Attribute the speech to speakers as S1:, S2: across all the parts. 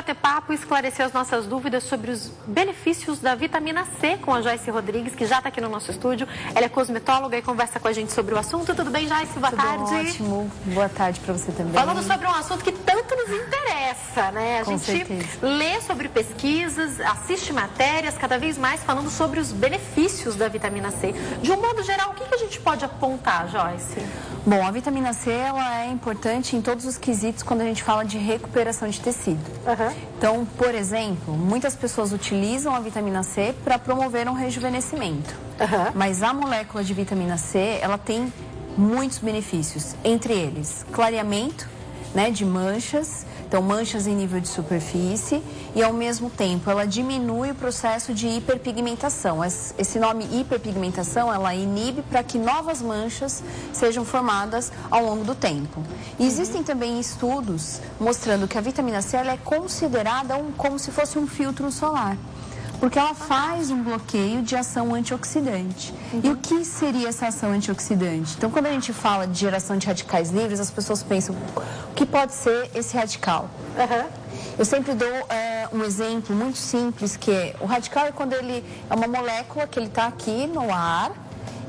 S1: bater papo e esclarecer as nossas dúvidas sobre os benefícios da vitamina C com a Joyce Rodrigues, que já está aqui no nosso estúdio. Ela é cosmetóloga e conversa com a gente sobre o assunto. Tudo bem, Joyce? Boa tarde.
S2: Tudo ótimo. Boa tarde para você também.
S1: Falando sobre um assunto que tanto nos interessa, né? A
S2: Com
S1: gente
S2: certeza.
S1: lê sobre pesquisas, assiste matérias, cada vez mais falando sobre os benefícios da vitamina C. De um modo geral, o que a gente pode apontar, Joyce?
S2: Bom, a vitamina C ela é importante em todos os quesitos quando a gente fala de recuperação de tecido. Então, por exemplo, muitas pessoas utilizam a vitamina C para promover um rejuvenescimento. Mas a molécula de vitamina C, ela tem muitos benefícios, entre eles clareamento, né, de manchas, então manchas em nível de superfície, e ao mesmo tempo ela diminui o processo de hiperpigmentação. Esse nome hiperpigmentação, ela inibe para que novas manchas sejam formadas ao longo do tempo. E existem também estudos mostrando que a vitamina C ela é considerada como se fosse um filtro solar, porque ela faz um bloqueio de ação antioxidante. E o que seria essa ação antioxidante? Então, quando a gente fala de geração de radicais livres, as pessoas pensam, o que pode ser esse radical? Eu sempre dou um exemplo muito simples, que é, o radical é quando ele é uma molécula que ele está aqui no ar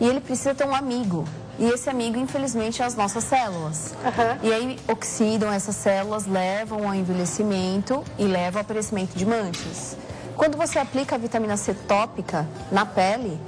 S2: e ele precisa ter um amigo. E esse amigo, infelizmente, é as nossas células. E aí oxidam essas células, levam ao envelhecimento e levam ao aparecimento de manchas. Quando você aplica a vitamina C tópica na pele,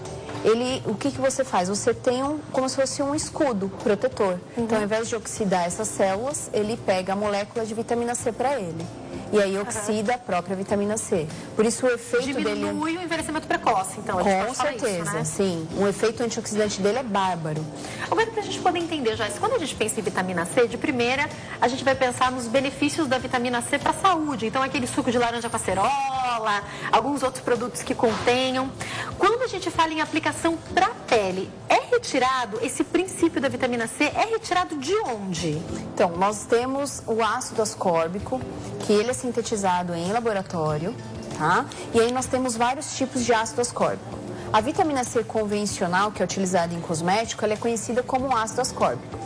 S2: o que você faz? Você tem como se fosse um escudo protetor. Então, ao invés de oxidar essas células, ele pega a molécula de vitamina C para ele. E aí oxida a própria vitamina C. Por isso o efeito dele...
S1: Diminui o envelhecimento precoce, então.
S2: Com certeza, isso, né? Sim. O efeito antioxidante dele é bárbaro.
S1: Agora, para a gente poder entender, Joyce, quando a gente pensa em vitamina C, de primeira, a gente vai pensar nos benefícios da vitamina C para a saúde. Então, aquele suco de laranja com acerola, alguns outros produtos que contenham. Quando a gente fala em aplicação para a pele, é retirado, esse princípio da vitamina C, é retirado de onde?
S2: Então, nós temos o ácido ascórbico, que ele é sintetizado em laboratório, tá? E aí nós temos vários tipos de ácido ascórbico. A vitamina C convencional, que é utilizada em cosmético, ela é conhecida como ácido ascórbico.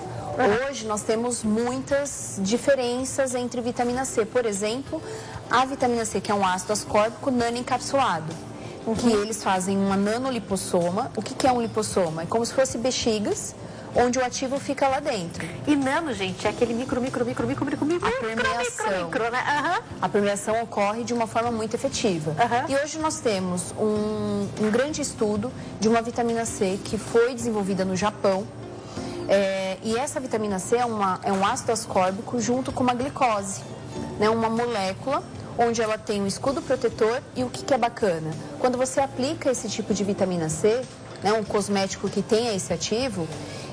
S2: Hoje nós temos muitas diferenças entre vitamina C. Por exemplo, a vitamina C, que é um ácido ascórbico nanoencapsulado, que eles fazem uma nanolipossoma. O que é um lipossoma? É como se fosse bexigas, onde o ativo fica lá dentro.
S1: E nano, gente, é aquele micro, né?
S2: A permeação ocorre de uma forma muito efetiva. E hoje nós temos um grande estudo de uma vitamina C que foi desenvolvida no Japão. E essa vitamina C é um ácido ascórbico junto com uma glicose, né? Uma molécula onde ela tem um escudo protetor. E o que é bacana? Quando você aplica esse tipo de vitamina C, né, um cosmético que tenha esse ativo,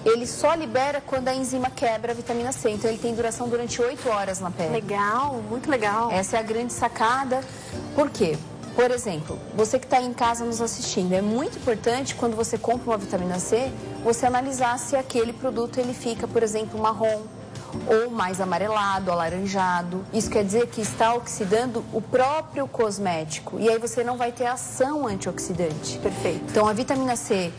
S2: ele só libera quando a enzima quebra a vitamina C. Então, ele tem duração durante 8 horas na pele.
S1: Legal, muito legal.
S2: Essa é a grande sacada. Por quê? Por exemplo, você que está em casa nos assistindo, é muito importante quando você compra uma vitamina C, você analisar se aquele produto ele fica, por exemplo, marrom ou mais amarelado, alaranjado. Isso quer dizer que está oxidando o próprio cosmético. E aí você não vai ter ação antioxidante.
S1: Perfeito.
S2: Então, a vitamina C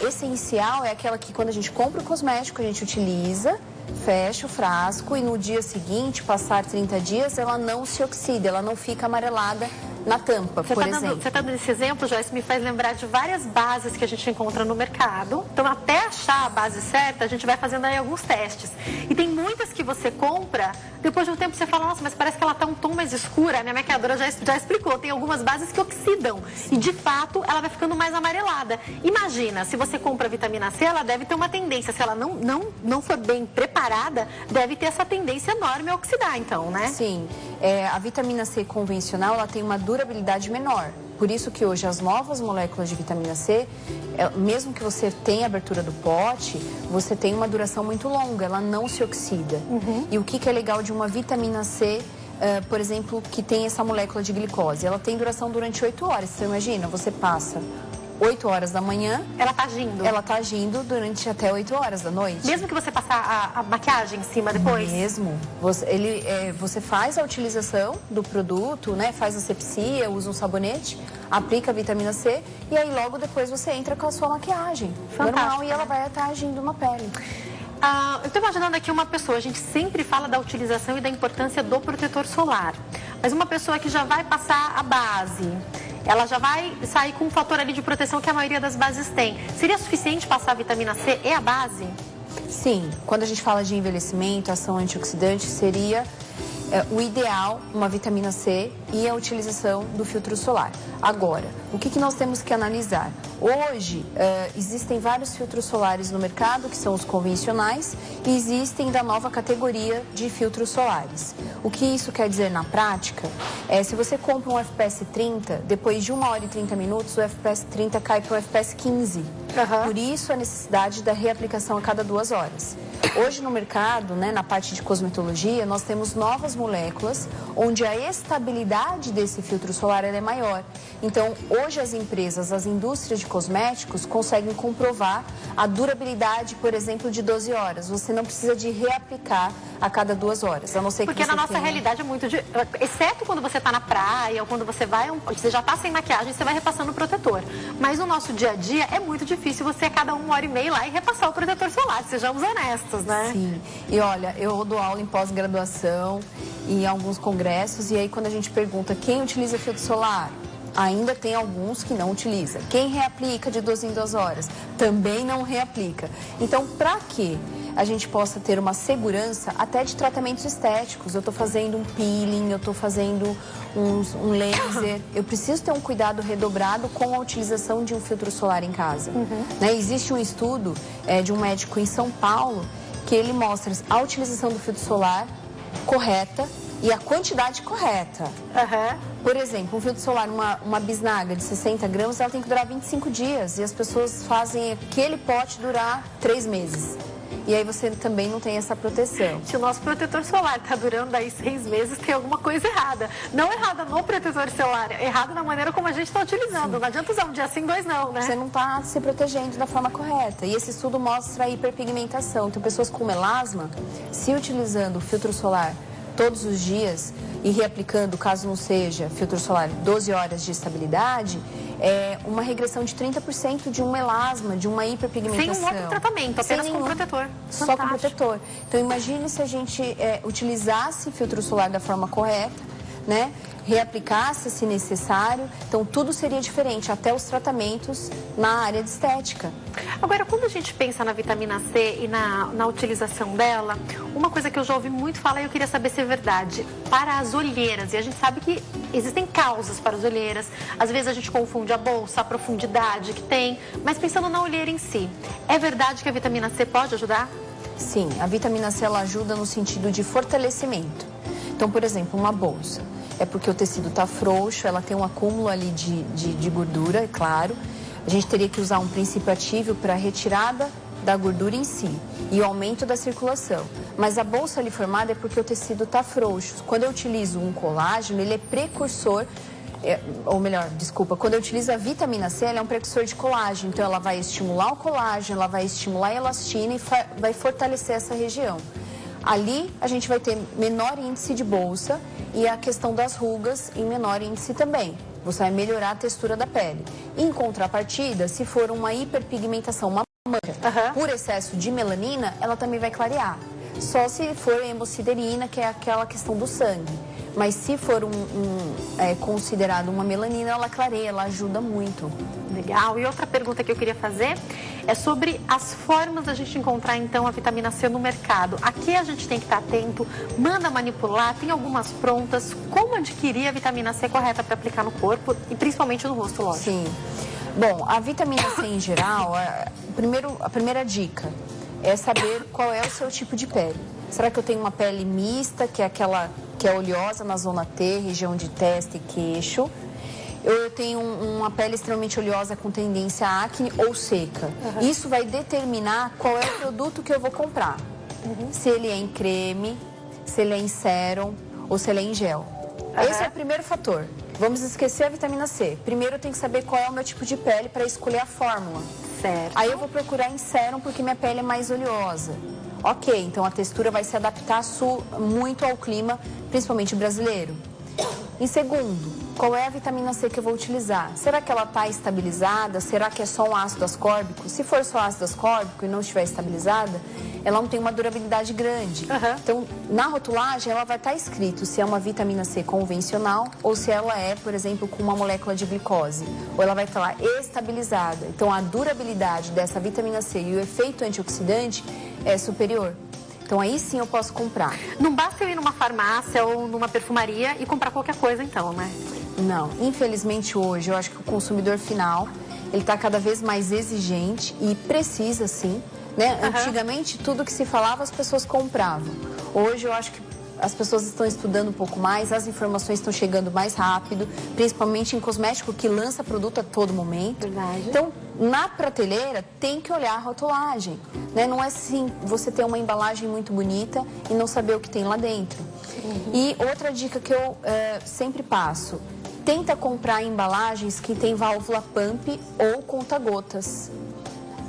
S2: essencial é aquela que quando a gente compra o cosmético, a gente utiliza, fecha o frasco e no dia seguinte, passar 30 dias, ela não se oxida, ela não fica amarelada na tampa, por exemplo.
S1: Você está dando esse exemplo, Joyce, me faz lembrar de várias bases que a gente encontra no mercado. Então, até achar a base certa, a gente vai fazendo aí alguns testes. E tem muitas que você compra, depois de um tempo você fala, nossa, mas parece que ela está um tom mais escura. A minha maquiadora já explicou, tem algumas bases que oxidam. E, de fato, ela vai ficando mais amarelada. Imagina, se você compra vitamina C, ela deve ter uma tendência, se ela não for bem preparada, deve ter essa tendência enorme a oxidar, então, né?
S2: Sim. A vitamina C convencional, ela tem uma durabilidade menor. Por isso que hoje as novas moléculas de vitamina C, mesmo que você tenha a abertura do pote, você tem uma duração muito longa, ela não se oxida. E o que é legal de uma vitamina C, por exemplo, que tem essa molécula de glicose? Ela tem duração durante 8 horas. Você imagina, você passa 8 horas da manhã...
S1: Ela tá agindo?
S2: Ela tá agindo durante até 8 horas da noite.
S1: Mesmo que você passar a maquiagem em cima depois?
S2: Mesmo. Você faz a utilização do produto, né? Faz asepsia, usa um sabonete, aplica a vitamina C e aí logo depois você entra com a sua maquiagem normal e ela vai estar agindo na pele.
S1: Eu estou imaginando aqui uma pessoa, a gente sempre fala da utilização e da importância do protetor solar. Mas uma pessoa que já vai passar a base, ela já vai sair com um fator ali de proteção que a maioria das bases tem. Seria suficiente passar a vitamina C e a base?
S2: Sim, quando a gente fala de envelhecimento, ação antioxidante, seria o ideal uma vitamina C e a utilização do filtro solar. Agora, o que nós temos que analisar? Hoje, existem vários filtros solares no mercado, que são os convencionais, e existem da nova categoria de filtros solares. O que isso quer dizer na prática? Se você compra um FPS 30, depois de 1 hora e 30 minutos, o FPS 30 cai para o FPS 15. Por isso, a necessidade da reaplicação a cada 2 horas. Hoje no mercado, na parte de cosmetologia, nós temos novas moléculas onde a estabilidade desse filtro solar é maior. Então, hoje as empresas, as indústrias de cosméticos conseguem comprovar a durabilidade, por exemplo, de 12 horas. Você não precisa de reaplicar a cada 2 horas, a não ser que
S1: Porque
S2: você
S1: na nossa
S2: tenha...
S1: realidade é muito... Exceto quando você está na praia ou quando você vai... Você já está sem maquiagem, você vai repassando o protetor. Mas no nosso dia a dia é muito difícil você a cada 1 hora e meia ir lá e repassar o protetor solar, sejamos honestos, né?
S2: Sim. E olha, eu dou aula em pós-graduação e em alguns congressos, e aí quando a gente pergunta quem utiliza filtro solar, ainda tem alguns que não utilizam. Quem reaplica de 2 em 2 horas também não reaplica. Então, para que a gente possa ter uma segurança até de tratamentos estéticos, eu estou fazendo um peeling, eu estou fazendo um laser, eu preciso ter um cuidado redobrado com a utilização de um filtro solar em casa. Existe um estudo de um médico em São Paulo que ele mostra a utilização do filtro solar correta e a quantidade correta. Por exemplo, um filtro solar, uma bisnaga de 60 gramas, ela tem que durar 25 dias. E as pessoas fazem aquele pote durar 3 meses. E aí você também não tem essa proteção.
S1: Se o nosso protetor solar está durando aí 6 meses, tem alguma coisa errada. Não errada no protetor solar, errada na maneira como a gente está utilizando. Sim. Não adianta usar um dia sim, 2 não, né?
S2: Você não está se protegendo da forma correta. E esse estudo mostra a hiperpigmentação. Então, pessoas com melasma, se utilizando o filtro solar todos os dias e reaplicando, caso não seja filtro solar 12 horas de estabilidade, uma regressão de 30% de um melasma, de uma hiperpigmentação.
S1: Sem um outro tratamento, apenas com protetor.
S2: Só com protetor. Então, imagine se a gente utilizasse filtro solar da forma correta, reaplicasse se necessário, então tudo seria diferente, até os tratamentos na área de estética.
S1: Agora, quando a gente pensa na vitamina C e na utilização dela, uma coisa que eu já ouvi muito falar e eu queria saber se é verdade, para as olheiras, e a gente sabe que existem causas para as olheiras, às vezes a gente confunde a bolsa, a profundidade que tem, mas pensando na olheira em si, é verdade que a vitamina C pode ajudar?
S2: Sim, a vitamina C ela ajuda no sentido de fortalecimento. Então, por exemplo, uma bolsa. É porque o tecido está frouxo, ela tem um acúmulo ali de gordura, é claro. A gente teria que usar um princípio ativo para a retirada da gordura em si e o aumento da circulação. Mas a bolsa ali formada é porque o tecido está frouxo. Quando eu utilizo um colágeno, ele é precursor, quando eu utilizo a vitamina C, ela é um precursor de colágeno. Então, ela vai estimular o colágeno, ela vai estimular a elastina e vai fortalecer essa região. Ali, a gente vai ter menor índice de bolsa e a questão das rugas em menor índice também. Você vai melhorar a textura da pele. Em contrapartida, se for uma hiperpigmentação, uma mancha por excesso de melanina, ela também vai clarear. Só se for hemosiderina, que é aquela questão do sangue. Mas se for considerado uma melanina, ela clareia, ela ajuda muito.
S1: Legal. E outra pergunta que eu queria fazer é sobre as formas da gente encontrar, então, a vitamina C no mercado. Aqui a gente tem que estar atento, manda manipular, tem algumas prontas. Como adquirir a vitamina C correta para aplicar no corpo e principalmente no rosto, lógico?
S2: Sim. Bom, a vitamina C em geral, a primeira dica é saber qual é o seu tipo de pele. Será que eu tenho uma pele mista, que é aquela que é oleosa na zona T, região de testa e queixo? Eu tenho uma pele extremamente oleosa com tendência a acne ou seca. Isso vai determinar qual é o produto que eu vou comprar. Se ele é em creme, se ele é em sérum ou se ele é em gel. Esse é o primeiro fator. Vamos esquecer a vitamina C. Primeiro eu tenho que saber qual é o meu tipo de pele para escolher a fórmula.
S1: Certo.
S2: Aí eu vou procurar em sérum porque minha pele é mais oleosa. Ok, então a textura vai se adaptar muito ao clima, principalmente brasileiro. Em segundo, qual é a vitamina C que eu vou utilizar? Será que ela está estabilizada? Será que é só um ácido ascórbico? Se for só ácido ascórbico e não estiver estabilizada, ela não tem uma durabilidade grande. Então, na rotulagem, ela vai estar escrito se é uma vitamina C convencional ou se ela é, por exemplo, com uma molécula de glicose. Ou ela vai estar lá estabilizada. Então, a durabilidade dessa vitamina C e o efeito antioxidante é superior. Então, aí sim eu posso comprar.
S1: Não basta eu ir numa farmácia ou numa perfumaria e comprar qualquer coisa, então, né?
S2: Não. Infelizmente, hoje, eu acho que o consumidor final, ele está cada vez mais exigente e precisa, sim. Né? Antigamente, tudo que se falava, as pessoas compravam. Hoje, eu acho que as pessoas estão estudando um pouco mais, as informações estão chegando mais rápido, principalmente em cosmético, que lança produto a todo momento.
S1: Verdade.
S2: Então, na prateleira, tem que olhar a rotulagem. Né? Não é assim você ter uma embalagem muito bonita e não saber o que tem lá dentro. E outra dica que eu sempre passo, tenta comprar embalagens que tem válvula pump ou conta-gotas.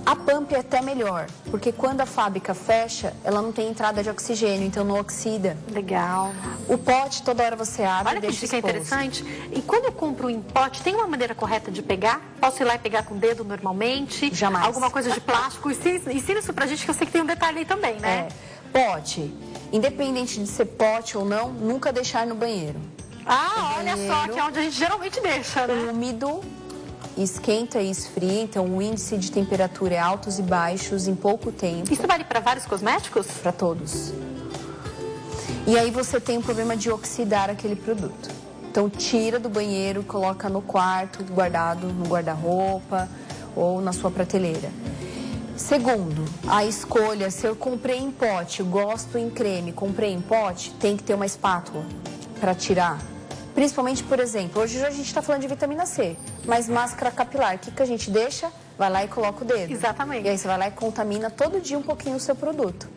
S2: A pump é até melhor, porque quando a fábrica fecha, ela não tem entrada de oxigênio, então não oxida.
S1: Legal.
S2: O pote, toda hora você abre e deixa
S1: exposto. Olha que dica interessante. E quando eu compro em pote, tem uma maneira correta de pegar? Posso ir lá e pegar com o dedo normalmente?
S2: Jamais.
S1: Alguma coisa de plástico? Ensina isso pra gente, que eu sei que tem um detalhe aí também, né?
S2: Pote. Independente de ser pote ou não, nunca deixar no banheiro.
S1: Olha só, que é onde a gente geralmente deixa, né?
S2: Úmido. Esquenta e esfria, então o índice de temperatura é altos e baixos em pouco tempo.
S1: Isso vale para vários cosméticos?
S2: Para todos. E aí você tem o problema de oxidar aquele produto. Então tira do banheiro, coloca no quarto, guardado no guarda-roupa ou na sua prateleira. Segundo, a escolha, se eu comprei em pote, gosto em creme, comprei em pote, tem que ter uma espátula para tirar. Principalmente, por exemplo, hoje a gente está falando de vitamina C, mas máscara capilar, o que a gente deixa? Vai lá e coloca o dedo.
S1: Exatamente.
S2: E aí você vai lá e contamina todo dia um pouquinho o seu produto.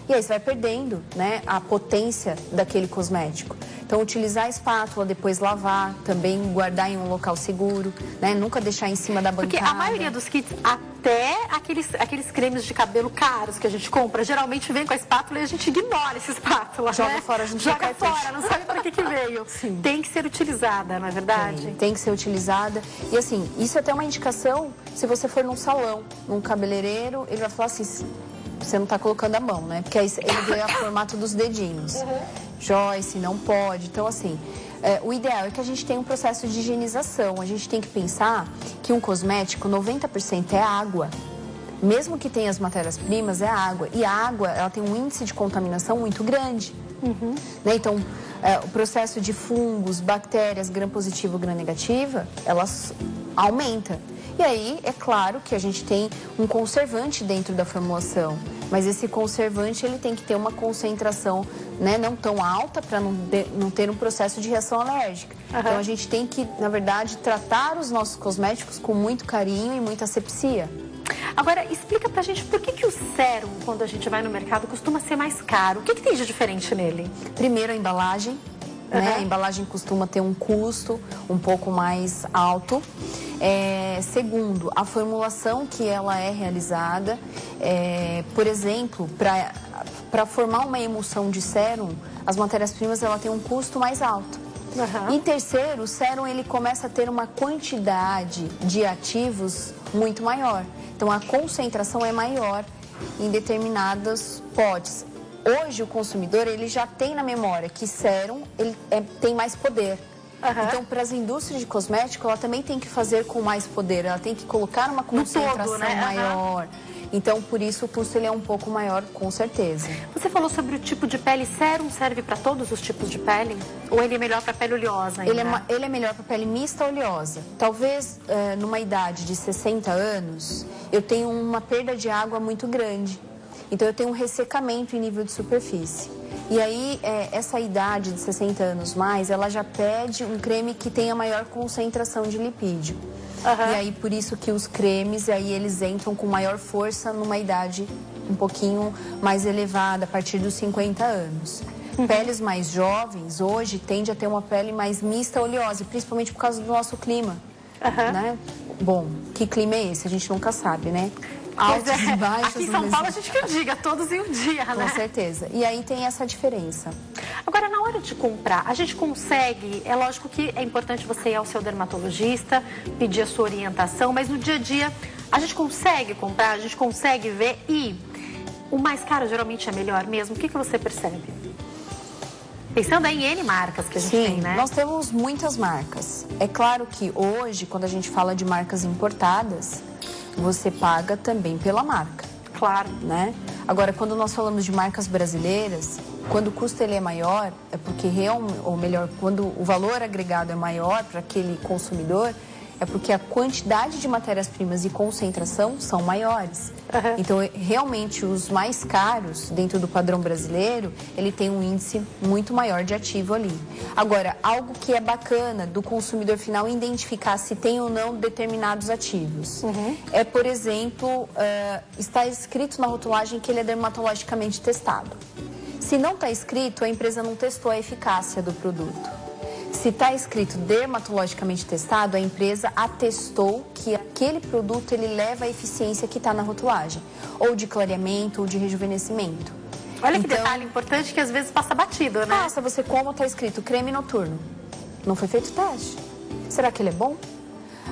S2: E aí você vai perdendo, né, a potência daquele cosmético. Então, utilizar a espátula, depois lavar, também guardar em um local seguro, né? Nunca deixar em cima da bancada.
S1: Porque a maioria dos kits, até aqueles cremes de cabelo caros que a gente compra, geralmente vem com a espátula e a gente ignora essa espátula,
S2: Joga
S1: né?
S2: fora, a gente
S1: joga fora, não sabe para que veio.
S2: Sim.
S1: Tem que ser utilizada, não é verdade?
S2: Tem que ser utilizada. E assim, isso é até uma indicação, se você for num salão, num cabeleireiro, ele vai falar assim, você não está colocando a mão, né? Porque aí ele vê o formato dos dedinhos. Joyce, não pode. Então, assim, o ideal é que a gente tenha um processo de higienização. A gente tem que pensar que um cosmético, 90% é água. Mesmo que tenha as matérias-primas, é água. E a água, ela tem um índice de contaminação muito grande. Né? Então, o processo de fungos, bactérias, gram-positivo, gram-negativa, elas aumentam. E aí, é claro que a gente tem um conservante dentro da formulação, mas esse conservante ele tem que ter uma concentração, né, não tão alta para não ter um processo de reação alérgica. Então, a gente tem que, na verdade, tratar os nossos cosméticos com muito carinho e muita asepsia.
S1: Agora, explica pra gente por que o sérum, quando a gente vai no mercado, costuma ser mais caro. O que tem de diferente nele?
S2: Primeiro, a embalagem. Né? A embalagem costuma ter um custo um pouco mais alto. Segundo, a formulação que ela é realizada. Por exemplo, para formar uma emulsão de sérum, as matérias-primas ela tem um custo mais alto. E terceiro, o sérum ele começa a ter uma quantidade de ativos muito maior. Então, a concentração é maior em determinados potes. Hoje, o consumidor ele já tem na memória que sérum ele tem mais poder. Então, para as indústrias de cosmético, ela também tem que fazer com mais poder. Ela tem que colocar uma concentração maior. Então, por isso, o custo ele é um pouco maior, com certeza.
S1: Você falou sobre o tipo de pele. Sérum serve para todos os tipos de pele? Ou ele é melhor para pele oleosa ainda?
S2: Ele é melhor para pele mista ou oleosa. Talvez, numa idade de 60 anos, eu tenho uma perda de água muito grande. Então, eu tenho um ressecamento em nível de superfície. E aí, essa idade de 60 anos mais, ela já pede um creme que tenha maior concentração de lipídio. E aí, por isso que os cremes, aí eles entram com maior força numa idade um pouquinho mais elevada, a partir dos 50 anos. Peles mais jovens, hoje, tende a ter uma pele mais mista oleosa, principalmente por causa do nosso clima. Né? Bom, que clima é esse? A gente nunca sabe, né? altos e baixos.
S1: Aqui em São Paulo a gente que diga, todos em um dia, né?
S2: Com certeza. E aí tem essa diferença.
S1: Agora, na hora de comprar, a gente consegue, é lógico que é importante você ir ao seu dermatologista, pedir a sua orientação, mas no dia a dia a gente consegue comprar, a gente consegue ver e o mais caro geralmente é melhor mesmo. O que você percebe? Pensando em N marcas que a gente tem, né?
S2: Nós temos muitas marcas. É claro que hoje, quando a gente fala de marcas importadas, você paga também pela marca.
S1: Claro.
S2: Né? Agora, quando nós falamos de marcas brasileiras, quando o custo ele é maior, é porque ou melhor, quando o valor agregado é maior para aquele consumidor, é porque a quantidade de matérias-primas e concentração são maiores. Uhum. Então, realmente, os mais caros, dentro do padrão brasileiro, ele tem um índice muito maior de ativo ali. Agora, algo que é bacana do consumidor final identificar se tem ou não determinados ativos. Uhum. É, por exemplo, está escrito na rotulagem que ele é dermatologicamente testado. Se não está escrito, a empresa não testou a eficácia do produto. Se está escrito dermatologicamente testado, a empresa atestou que aquele produto ele leva a eficiência que está na rotulagem, ou de clareamento, ou de rejuvenescimento.
S1: Olha que detalhe importante que às vezes passa batido, né?
S2: Passa, você como está escrito creme noturno. Não foi feito teste. Será que ele é bom?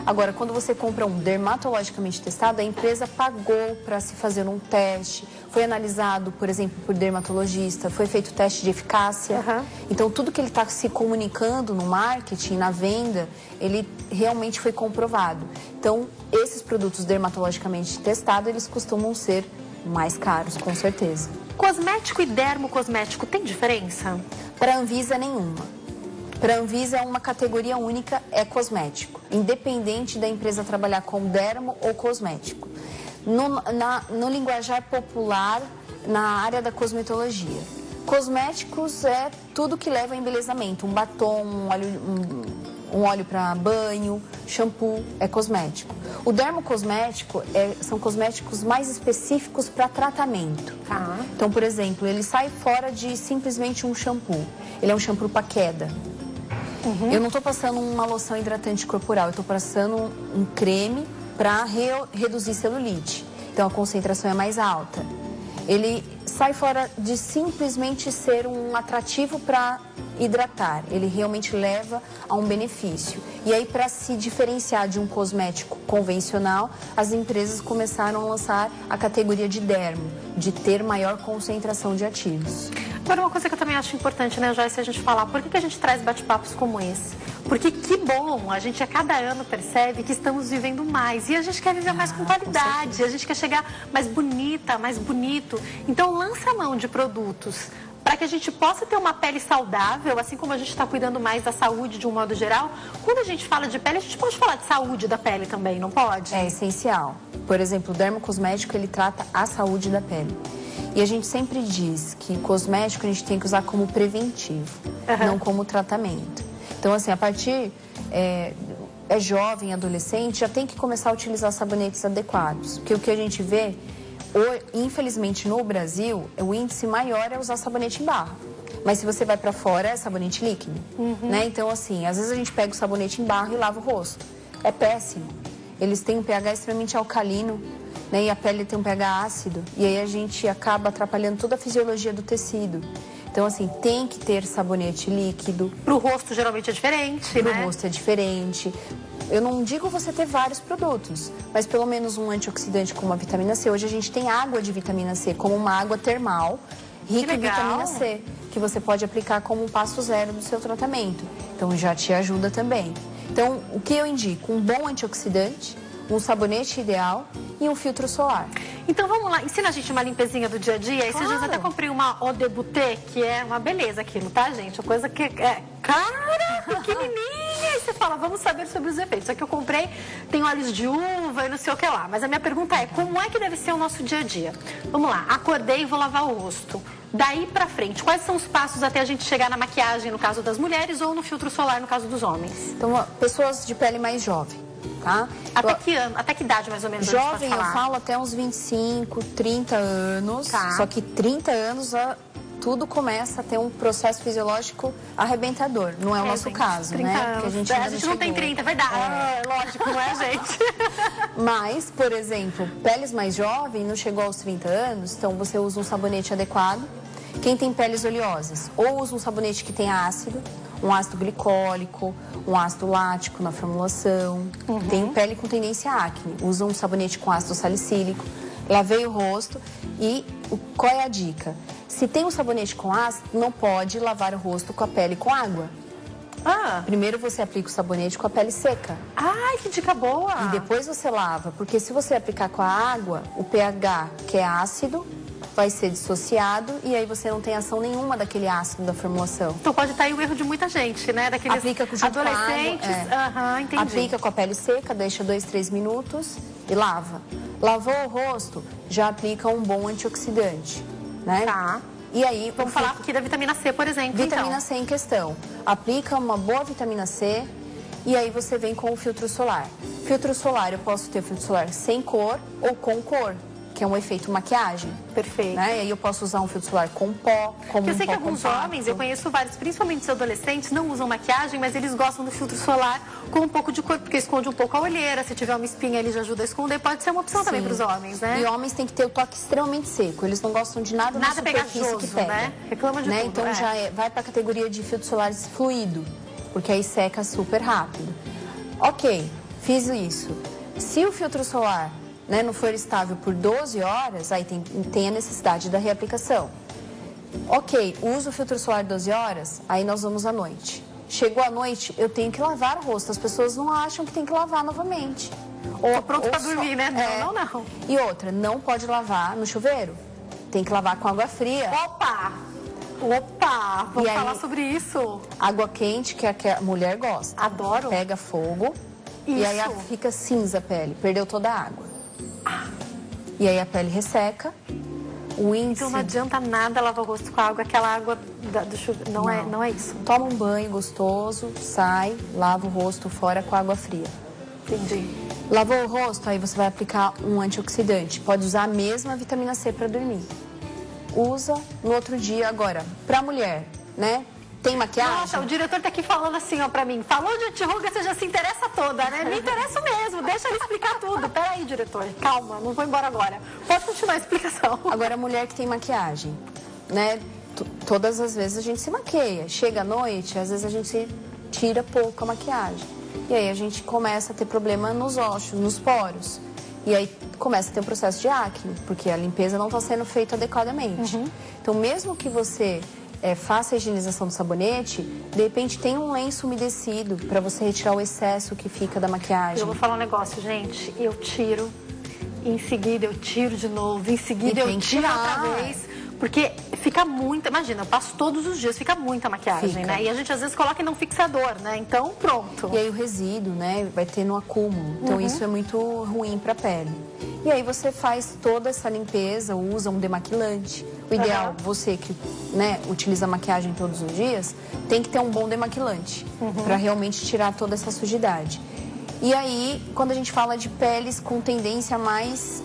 S2: Agora, quando você compra um dermatologicamente testado, a empresa pagou para se fazer um teste, foi analisado, por exemplo, por dermatologista, foi feito teste de eficácia. Uhum. Então, tudo que ele está se comunicando no marketing, na venda, ele realmente foi comprovado. Então, esses produtos dermatologicamente testados, eles costumam ser mais caros, com certeza.
S1: Cosmético e dermocosmético tem diferença?
S2: Para a Anvisa, nenhuma. Para a Anvisa, uma categoria única é cosmético, independente da empresa trabalhar com dermo ou cosmético. No linguajar popular, na área da cosmetologia. Cosméticos é tudo que leva a embelezamento, um batom, um óleo para banho, shampoo, é cosmético. O dermocosmético são cosméticos mais específicos para tratamento.
S1: Tá.
S2: Então, por exemplo, ele sai fora de simplesmente um shampoo. Ele é um shampoo para queda. Uhum. Eu não estou passando uma loção hidratante corporal, eu estou passando um creme para reduzir celulite. Então a concentração é mais alta. Ele sai fora de simplesmente ser um atrativo para hidratar. Ele realmente leva a um benefício. E aí, para se diferenciar de um cosmético convencional, as empresas começaram a lançar a categoria de dermo, de ter maior concentração de ativos.
S1: Agora, uma coisa que eu também acho importante, né, Joyce, a gente falar, por que a gente traz bate-papos como esse? Porque que bom, a gente a cada ano percebe que estamos vivendo mais e a gente quer viver mais com qualidade, a gente quer chegar mais bonita, mais bonito. Então, lança a mão de produtos para que a gente possa ter uma pele saudável, assim como a gente está cuidando mais da saúde de um modo geral. Quando a gente fala de pele, a gente pode falar de saúde da pele também, não pode?
S2: É essencial. Por exemplo, o dermocosmético, ele trata a saúde da pele. E a gente sempre diz que cosmético a gente tem que usar como preventivo, não como tratamento. Então, assim, a partir é jovem, adolescente, já tem que começar a utilizar sabonetes adequados. Porque o que a gente vê, infelizmente no Brasil, o índice maior é usar sabonete em barra. Mas se você vai pra fora, é sabonete líquido. Né? Então, assim, às vezes a gente pega o sabonete em barra e lava o rosto. É péssimo. Eles têm um pH extremamente alcalino, né? E a pele tem um pH ácido. E aí a gente acaba atrapalhando toda a fisiologia do tecido. Então, assim, tem que ter sabonete líquido.
S1: Pro rosto, geralmente, é diferente, né?
S2: Pro rosto é diferente. Eu não digo você ter vários produtos, mas pelo menos um antioxidante como a vitamina C. Hoje a gente tem água de vitamina C, como uma água termal, rica em vitamina C, que você pode aplicar como um passo zero do seu tratamento. Então, já te ajuda também. Então, o que eu indico? Um bom antioxidante, um sabonete ideal e um filtro solar.
S1: Então vamos lá, ensina a gente uma limpezinha do dia a dia. Esses dias eu até comprei uma Eau de Beauté, que é uma beleza aquilo, tá, gente? Uma coisa que é cara, pequenininha. E você fala, vamos saber sobre os efeitos. Só que eu comprei, tem óleos de uva e não sei o que lá. Mas a minha pergunta é, como é que deve ser o nosso dia a dia? Vamos lá, acordei e vou lavar o rosto. Daí pra frente, quais são os passos até a gente chegar na maquiagem, no caso das mulheres, ou no filtro solar, no caso dos homens?
S2: Então, pessoas de pele mais jovem. Tá?
S1: Até que ano, até que idade mais ou menos?
S2: Jovem, eu falo até uns 25, 30 anos. Tá. Só que 30 anos tudo começa a ter um processo fisiológico arrebentador. Não é o nosso caso, né?
S1: Porque a gente não tem 30, vai dar. Lógico, não é, gente?
S2: Mas, por exemplo, peles mais jovens, não chegou aos 30 anos, então você usa um sabonete adequado. Quem tem peles oleosas, ou usa um sabonete que tem ácido, um ácido glicólico, um ácido lático na formulação. Tem pele com tendência à acne, usa um sabonete com ácido salicílico. Lavei o rosto e qual é a dica? Se tem um sabonete com ácido, não pode lavar o rosto com a pele com água. Primeiro você aplica o sabonete com a pele seca.
S1: Ai, que dica boa!
S2: E depois você lava, porque se você aplicar com a água, o pH, que é ácido, vai ser dissociado e aí você não tem ação nenhuma daquele ácido da formulação.
S1: Então pode estar aí o erro de muita gente, né? Daqueles
S2: aplica com
S1: adolescentes. Entendi.
S2: Aplica com a pele seca, deixa 2, 3 minutos e lava. Lavou o rosto, já aplica um bom antioxidante, né?
S1: Tá.
S2: E aí,
S1: vamos falar aqui da vitamina C, por exemplo.
S2: Vitamina C em questão. Aplica uma boa vitamina C e aí você vem com o filtro solar. Filtro solar, eu posso ter filtro solar sem cor ou com cor, que é um efeito maquiagem.
S1: Perfeito.
S2: Né? E aí eu posso usar um filtro solar com pó, como
S1: eu sei
S2: um pó
S1: que alguns
S2: compacto.
S1: homens, eu conheço vários, principalmente os adolescentes, não usam maquiagem, mas eles gostam do filtro solar com um pouco de cor, porque esconde um pouco a olheira. Se tiver uma espinha, ele já ajuda a esconder. Pode ser uma opção também para os homens, né?
S2: E homens têm que ter o toque extremamente seco. Eles não gostam de nada na superfície que pega.
S1: Né? Reclama de tudo,
S2: Então já vai para a categoria de filtro solar fluido, porque aí seca super rápido. Ok, fiz isso. Se o filtro solar, né, não for estável por 12 horas, aí tem a necessidade da reaplicação. Ok, uso o filtro solar 12 horas, aí nós vamos à noite. Chegou a noite, eu tenho que lavar o rosto. As pessoas não acham que tem que lavar novamente.
S1: Tô pronto para dormir, né? Não.
S2: E outra, não pode lavar no chuveiro. Tem que lavar com água fria.
S1: Opa! Vamos falar sobre isso.
S2: Água quente, que a mulher gosta.
S1: Adoro.
S2: Pega fogo e aí fica cinza a pele, perdeu toda a água. E aí a pele resseca. O índice...
S1: Então não adianta nada lavar o rosto com água, aquela água do chuveiro. Não é isso.
S2: Toma um banho gostoso, sai, lava o rosto fora com água fria.
S1: Entendi.
S2: Lavou o rosto, aí você vai aplicar um antioxidante. Pode usar a mesma vitamina C para dormir. Usa no outro dia. Agora, pra mulher, né? Tem maquiagem?
S1: Nossa, o diretor tá aqui falando assim, ó, pra mim. Falou de antirruga, você já se interessa toda, né? Me interessa mesmo, deixa ele explicar tudo. Peraí, diretor, calma, não vou embora agora. Pode continuar a explicação.
S2: Agora, a mulher que tem maquiagem, né? Todas as vezes a gente se maqueia. Chega à noite, às vezes a gente tira pouco a maquiagem. E aí a gente começa a ter problema nos ossos, nos poros. E aí começa a ter um processo de acne, porque a limpeza não está sendo feita adequadamente. Então, mesmo que você faça a higienização do sabonete, de repente tem um lenço umedecido para você retirar o excesso que fica da maquiagem.
S1: Eu vou falar um negócio, gente. Eu tiro, em seguida eu tiro de novo, em seguida eu tiro outra vez. Porque fica muita, imagina, eu passo todos os dias, fica muita maquiagem, né? E a gente às vezes coloca em um fixador, né? Então, pronto.
S2: E aí o resíduo, né, vai ter no acúmulo. Então isso é muito ruim para a pele. E aí você faz toda essa limpeza, usa um demaquilante. O ideal, você que, né, utiliza maquiagem todos os dias, tem que ter um bom demaquilante para realmente tirar toda essa sujidade. E aí, quando a gente fala de peles com tendência mais...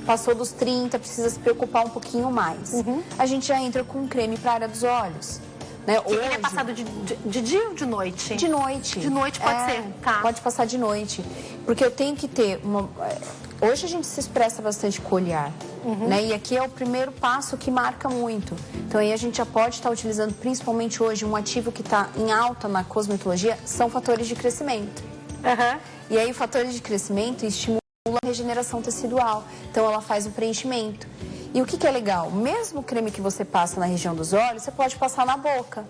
S2: passou dos 30, precisa se preocupar um pouquinho mais. A gente já entra com um creme para a área dos olhos. Né?
S1: Hoje, ele é passado de dia ou de noite?
S2: De noite.
S1: De noite pode ser, tá.
S2: Pode passar de noite. Porque eu tenho que ter uma... Hoje a gente se expressa bastante com o olhar. Né? E aqui é o primeiro passo que marca muito. Então aí a gente já pode estar utilizando, principalmente hoje, um ativo que está em alta na cosmetologia, são fatores de crescimento. E aí, fatores de crescimento estimulam a regeneração tecidual. Então, ela faz o preenchimento. E o que é legal? Mesmo o creme que você passa na região dos olhos, você pode passar na boca.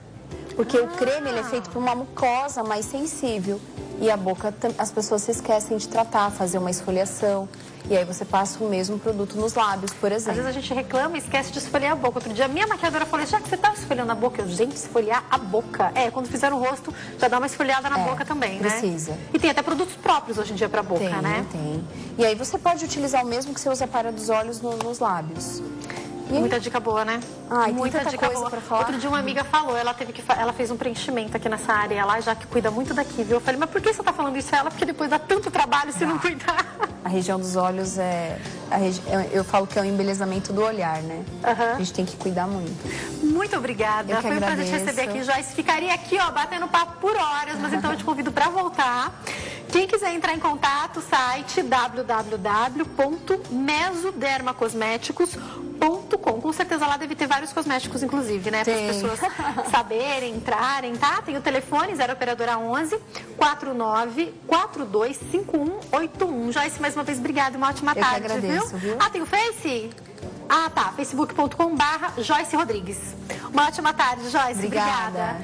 S2: Porque o creme ele é feito por uma mucosa mais sensível. E a boca, as pessoas se esquecem de tratar, fazer uma esfoliação. E aí você passa o mesmo produto nos lábios, por exemplo.
S1: Às vezes a gente reclama e esquece de esfoliar a boca. Outro dia, a minha maquiadora falou, já que você tá esfoliando a boca, eu, gente, esfoliar a boca. Quando fizer o rosto, já dá uma esfoliada na boca também, né?
S2: Precisa.
S1: E tem até produtos próprios hoje em dia pra boca, né?
S2: Tem. E aí você pode utilizar o mesmo que você usa para dos olhos nos lábios.
S1: Muita dica boa, né?
S2: Muita dica boa pra falar.
S1: Outro dia uma amiga falou, ela fez um preenchimento aqui nessa área lá, já que cuida muito daqui, viu? Eu falei, mas por que você tá falando isso a ela? Porque depois dá tanto trabalho se não cuidar.
S2: A região dos olhos eu falo que é o embelezamento do olhar, né? A gente tem que cuidar muito.
S1: Muito obrigada. Foi um prazer te receber aqui, Joyce. Ficaria aqui, ó, batendo papo por horas, mas então eu te convido para voltar. Quem quiser entrar em contato, site www.mesodermacosméticos.com. Com certeza lá deve ter vários cosméticos, inclusive, né? Para as pessoas saberem, entrarem, tá? Tem o telefone 0 operadora 11 49 42 5181. Joyce, mais uma vez, obrigada e uma ótima tarde,
S2: que agradeço, viu?
S1: Tem o Face? Facebook.com/Joyce Rodrigues. Uma ótima tarde, Joyce.
S2: Obrigada.